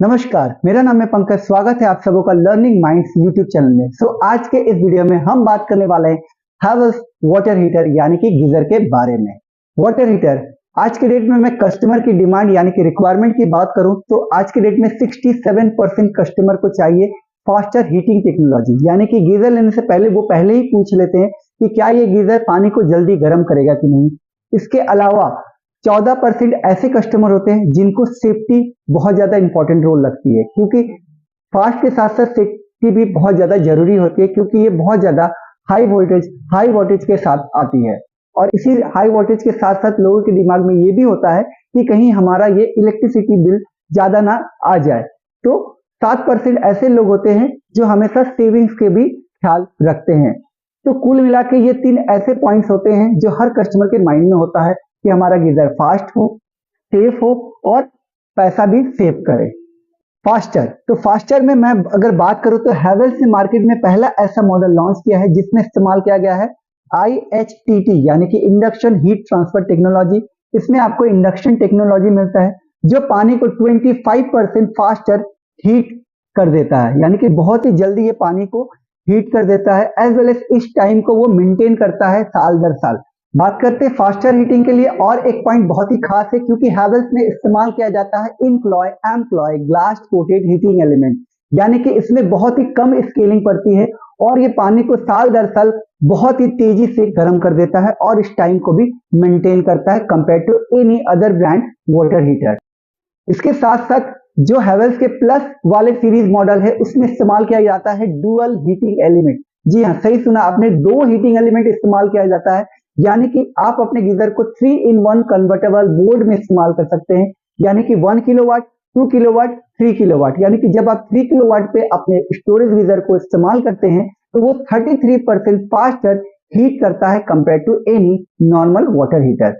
नमस्कार, मेरा नाम है पंकज। स्वागत है आप सबों का लर्निंग माइंड्स यूट्यूब चैनल में। आज के इस वीडियो में हम बात करने वाले हैं हैवेल्स वाटर हीटर यानी कि गीजर के बारे में। वाटर हीटर आज के डेट में मैं कस्टमर की डिमांड यानी कि रिक्वायरमेंट की बात करूं तो आज के डेट में 67% कस्टमर को चाहिए फास्टर हीटिंग टेक्नोलॉजी, यानी कि गीजर लेने से पहले वो पहले ही पूछ लेते हैं कि क्या ये गीजर पानी को जल्दी गर्म करेगा कि नहीं। इसके अलावा 14% ऐसे कस्टमर होते हैं जिनको सेफ्टी बहुत ज्यादा इंपॉर्टेंट रोल लगती है, क्योंकि फास्ट के साथ साथ सेफ्टी भी बहुत ज्यादा जरूरी होती है, क्योंकि ये बहुत ज्यादा हाई वोल्टेज के साथ आती है। और इसी हाई वोल्टेज के साथ साथ लोगों के दिमाग में ये भी होता है कि कहीं हमारा ये इलेक्ट्रिसिटी बिल ज्यादा ना आ जाए। तो 7% ऐसे लोग होते हैं जो हमेशा सेविंग्स के भी ख्याल रखते हैं। तो कुल मिला के ये 3 ऐसे पॉइंट्स होते हैं जो हर कस्टमर के माइंड में होता है कि हमारा गीजर फास्ट हो, सेफ हो और पैसा भी सेव करे। फास्टर में मैं अगर बात करूं तो हैवेल्स ने मार्केट में पहला ऐसा मॉडल लॉन्च किया है जिसमें इस्तेमाल किया गया है IHTT यानी कि इंडक्शन हीट ट्रांसफर टेक्नोलॉजी। इसमें आपको इंडक्शन टेक्नोलॉजी मिलता है जो पानी को 25% फास्टर हीट कर देता है, यानी कि बहुत ही जल्दी ये पानी को हीट कर देता है। एज वेल एज इस टाइम को वो मेंटेन करता है साल दर साल। बात करते हैं फास्टर हीटिंग के लिए और एक पॉइंट बहुत ही खास है, क्योंकि हैवेल्स में इस्तेमाल किया जाता है employ glass coated heating element, यानी कि इसमें बहुत ही कम स्केलिंग पड़ती है और ये पानी को साल दर साल बहुत ही तेजी से गर्म कर देता है और इस टाइम को भी मेंटेन करता है compare to any other brand water heater. इसके साथ साथ जो हैवेल्स के प्लस वाले सीरीज मॉडल है उसमें इस्तेमाल किया जाता है डुअल हीटिंग एलिमेंट। जी हाँ, सही सुना आपने, 2 हीटिंग एलिमेंट इस्तेमाल किया जाता है, यानी कि आप अपने गीजर को 3-in-1 कन्वर्टेबल मोड में इस्तेमाल कर सकते हैं, यानी कि 1 किलोवाट, 2 किलोवाट, 3 किलोवाट। यानी कि जब आप 3 किलोवाट पे अपने स्टोरेज गीजर को इस्तेमाल करते हैं तो वो 33% फास्टर हीट करता है compare to any normal water heater.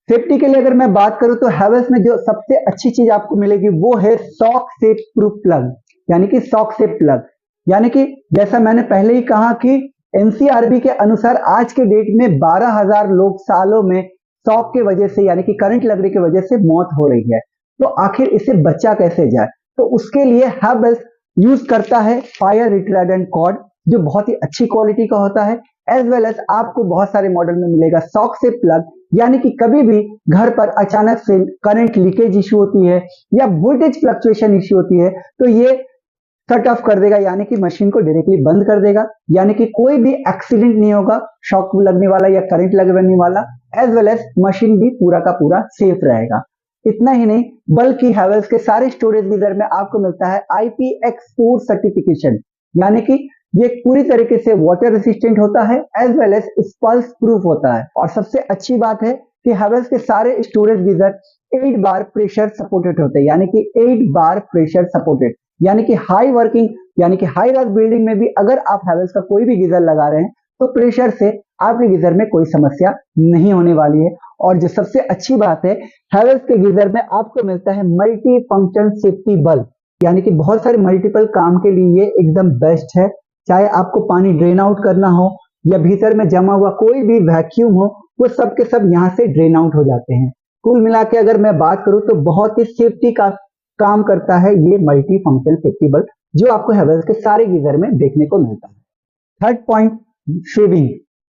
Safety के लिए अगर मैं बात करूं तो हैवेल्स में जो सबसे अच्छी चीज आपको मिलेगी वो है शॉक सेफ प्रूफ प्लग, यानी कि शॉक सेफ प्लग। यानी कि जैसा मैंने पहले ही कहा कि एनसीआरबी के अनुसार आज के डेट में 12,000 लोग सालों में शॉक के वजह से यानी कि करंट लगने की वजह से मौत हो रही है। तो आखिर इससे बचा कैसे जाए, तो उसके लिए हैवेल्स यूज करता है फायर रिटार्डेंट कॉर्ड जो बहुत ही अच्छी क्वालिटी का होता है। एज वेल एज आपको बहुत सारे मॉडल में मिलेगा शॉक सेफ प्लग, यानी कि कभी भी घर पर अचानक से करंट लीकेज इश्यू होती है या वोल्टेज फ्लक्चुएशन इश्यू होती है तो ये कट ऑफ कर देगा, यानी कि मशीन को डायरेक्टली बंद कर देगा, यानी कि कोई भी एक्सीडेंट नहीं होगा शॉक लगने वाला या करंट लगने वाला। एज वेल एज मशीन भी पूरा का पूरा सेफ रहेगा। इतना ही नहीं बल्कि हैवेल्स के सारे स्टोरेज गीजर में आपको मिलता है IPX4 सर्टिफिकेशन, यानी कि ये पूरी तरीके से वाटर रेसिस्टेंट होता है एज वेल एज स्पल्स प्रूफ होता है। और सबसे अच्छी बात है कि हैवेल्स के सारे स्टोरेज गीजर 8 बार प्रेशर सपोर्टेड होते हैं, यानी कि 8 बार प्रेशर सपोर्टेड, यानी कि हाई वर्किंग यानी कि हाई राइज बिल्डिंग में भी अगर आप हैवेल्स का कोई भी गीजर लगा रहे हैं तो प्रेशर से आपके गीजर में कोई समस्या नहीं होने वाली है। और जो सबसे अच्छी बात है, हैवेल्स के गीजर में आपको मिलता है मल्टी फंक्शन सेफ्टी बल्ब, यानी कि बहुत सारे मल्टीपल काम के लिए ये एकदम बेस्ट है। चाहे आपको पानी ड्रेन आउट करना हो या भीतर में जमा हुआ कोई भी वैक्यूम हो, वो सब के सब यहाँ से ड्रेन आउट हो जाते हैं। कुल मिला के अगर मैं बात करूं तो बहुत ही सेफ्टी का काम करता है ये मल्टी फंक्शन सेफ्टी बल्ब, जो आपको हैवेल्स के सारे गीजर में देखने को मिलता है। Third point, saving.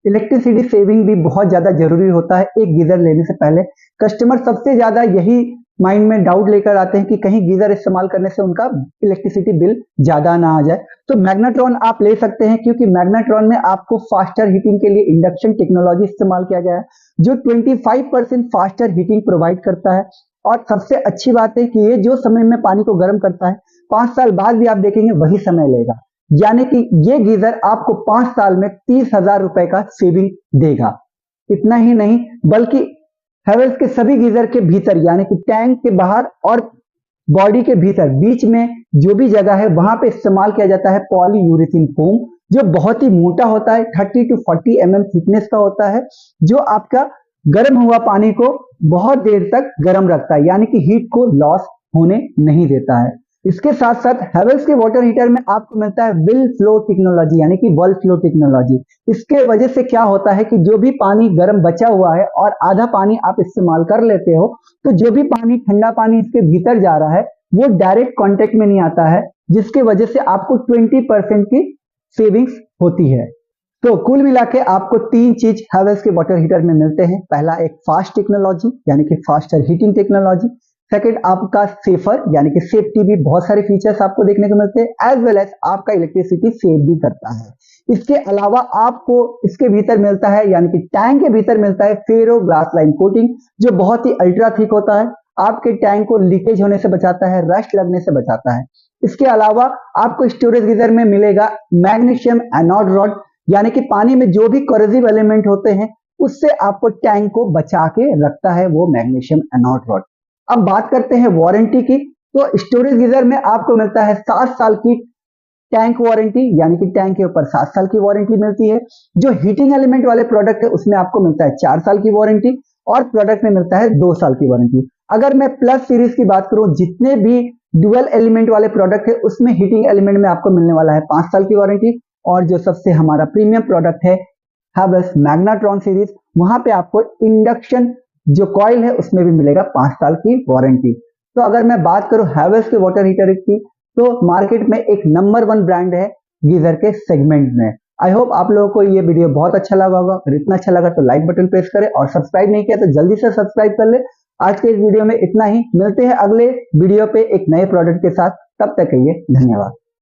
Electricity saving भी बहुत ज्यादा जरूरी होता है एक गीजर लेने से पहले। कस्टमर सबसे ज्यादा यही माइंड में डाउट लेकर आते हैं कि कहीं गीजर इस्तेमाल करने से उनका इलेक्ट्रिसिटी बिल ज्यादा ना आ जाए। तो मैग्नेट्रॉन आप ले सकते हैं, क्योंकि मैग्नेट्रॉन में आपको फास्टर हीटिंग के लिए इंडक्शन टेक्नोलॉजी इस्तेमाल किया गया है जो 25% फास्टर हीटिंग प्रोवाइड करता है। और सबसे अच्छी बात है कि ये जो समय में पानी को गर्म करता है 5 साल बाद भी आप देखेंगे वही समय लेगा, यानी कि ये गीजर आपको 5 साल में 30,000 रुपए का सेविंग देगा। इतना ही नहीं बल्कि हैवेल्स के सभी गीजर के भीतर यानी कि टैंक के बाहर और बॉडी के भीतर बीच में जो भी जगह है वहां पे इस्तेमाल किया जाता है पॉलीयूरेथीन फोम, जो बहुत ही मोटा होता है, 30 to 40 mm थिकनेस का होता है, जो आपका गर्म हुआ पानी को बहुत देर तक गर्म रखता है, यानी कि हीट को लॉस होने नहीं देता है। इसके साथ साथ हैवेल्स के वाटर हीटर में आपको मिलता है विल फ्लो टेक्नोलॉजी, यानी कि वर्ल फ्लो टेक्नोलॉजी। इसके वजह से क्या होता है कि जो भी पानी गर्म बचा हुआ है और आधा पानी आप इस्तेमाल कर लेते हो, तो जो भी पानी ठंडा पानी इसके भीतर जा रहा है वो डायरेक्ट कांटेक्ट में नहीं आता है, जिसके वजह से आपको 20% की सेविंग्स होती है। तो कुल मिला के आपको तीन चीज हैवेल्स के वाटर हीटर में मिलते हैं। पहला एक फास्ट टेक्नोलॉजी यानी कि फास्टर हीटिंग टेक्नोलॉजी, सेकंड आपका सेफर यानी कि सेफ्टी भी बहुत सारे फीचर्स आपको देखने को मिलते हैं, एज वेल एज आपका इलेक्ट्रिसिटी सेव भी करता है। इसके अलावा आपको इसके भीतर मिलता है यानी कि टैंक के भीतर मिलता है फेरो ग्लास लाइन कोटिंग, जो बहुत ही अल्ट्रा थिक होता है, आपके टैंक को लीकेज होने से बचाता है, रस्ट लगने से बचाता है। इसके अलावा आपको स्टोरेज गीजर में मिलेगा मैग्नीशियम एनोड रॉड, यानी कि पानी में जो भी कोरोसिव एलिमेंट होते हैं उससे आपको टैंक को बचा के रखता है वो मैग्नीशियम एनोड रॉड। अब बात करते हैं वारंटी की, तो स्टोरेज गीजर में आपको मिलता है 7 साल की टैंक वारंटी, यानी कि टैंक के ऊपर 7 साल की वारंटी मिलती है। जो हीटिंग एलिमेंट वाले प्रोडक्ट है उसमें आपको मिलता है 4 साल की वारंटी, और प्रोडक्ट में मिलता है 2 साल की वारंटी। अगर मैं प्लस सीरीज की बात करूं, जितने भी डुअल एलिमेंट वाले प्रोडक्ट है उसमें हीटिंग एलिमेंट में आपको मिलने वाला है 5 साल की वारंटी, और जो सबसे हमारा प्रीमियम प्रोडक्ट है हैवेल्स मैग्नाट्रॉन सीरीज, वहां पे आपको इंडक्शन जो कॉइल है उसमें भी मिलेगा 5 साल की वारंटी। तो अगर मैं बात करूं हैवेल्स के वाटर हीटर की, तो मार्केट में एक नंबर 1 ब्रांड है गीजर के सेगमेंट में। आई होप आप लोगों को ये वीडियो बहुत अच्छा लगा होगा। अगर इतना अच्छा लगा तो लाइक बटन प्रेस करें, और सब्सक्राइब नहीं किया तो जल्दी से सब्सक्राइब कर ले। आज के इस वीडियो में इतना ही, मिलते हैं अगले वीडियो पे एक नए प्रोडक्ट के साथ। तब तक के लिए धन्यवाद।